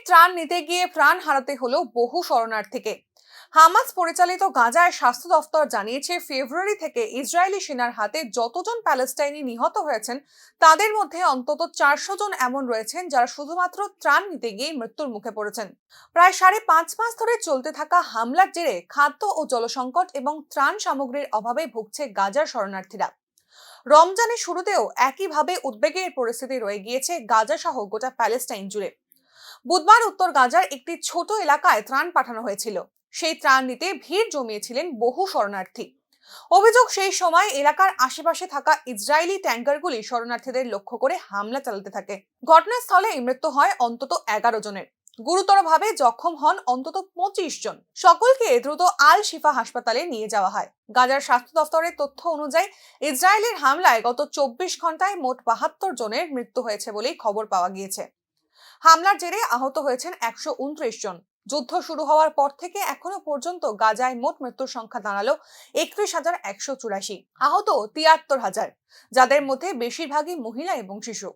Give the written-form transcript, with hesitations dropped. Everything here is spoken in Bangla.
ত্রাণ নিতে গিয়ে প্রাণ হারাতে হলো বহু শরণার্থীকে। হামাস পরিচালিত গাজার স্বাস্থ্য দফতর জানিয়েছে, ফেব্রুয়ারি থেকে ইসরায়েলি সেনার হাতে যতজন প্যালেস্টাইনি নিহত হয়েছেন তাদের মধ্যে অন্তত 400 জন এমন রয়েছেন যারা শুধুমাত্র ত্রাণ নিতে গিয়ে মৃত্যুর মুখে পড়েছেন। প্রায় 5.5 মাস ধরে চলতে থাকা হামলার জেরে খাদ্য ও জলসংকট এবং ত্রাণ সামগ্রীর অভাবে ভুগছে গাজার শরণার্থীরা। রমজানের শুরুতেও একইভাবে উদ্বেগের পরিস্থিতি রয়ে গিয়েছে গাজা সহ গোটা প্যালেস্টাইন জুড়ে। বুধবার উত্তর গাজার একটি ছোট এলাকায় ত্রাণ পাঠানো হয়েছিল। সেই ত্রাণ নিতে ভিড় জমিয়েছিলেন বহু শরণার্থী। অভিযোগ, সেই সময় এলাকার আশেপাশে থাকা ইসরায়েলি ট্যাঙ্কারগুলি শরণার্থীদের লক্ষ্য করে হামলা চালাতে থাকে। ঘটনাস্থলে মৃত্যু হয় অন্তত 11 জনের। গুরুতরভাবে জখম হন অন্তত 25 জন। সকলকে দ্রুত আল শিফা হাসপাতালে নিয়ে যাওয়া হয়। গাজার স্বাস্থ্য দফতরের তথ্য অনুযায়ী ইসরায়েলের হামলায় গত 24 ঘন্টায় মোট 72 জনের মৃত্যু হয়েছে বলেই খবর পাওয়া গিয়েছে। হামলার জেরে আহত হয়েছেন 129 জন। যুদ্ধ শুরু হওয়ার পর থেকে এখনো পর্যন্ত গাজায় মোট মৃত্যুর সংখ্যা দাঁড়ালো 31,184, আহত 73,000, যাদের মধ্যে বেশিরভাগই মহিলা এবং শিশু।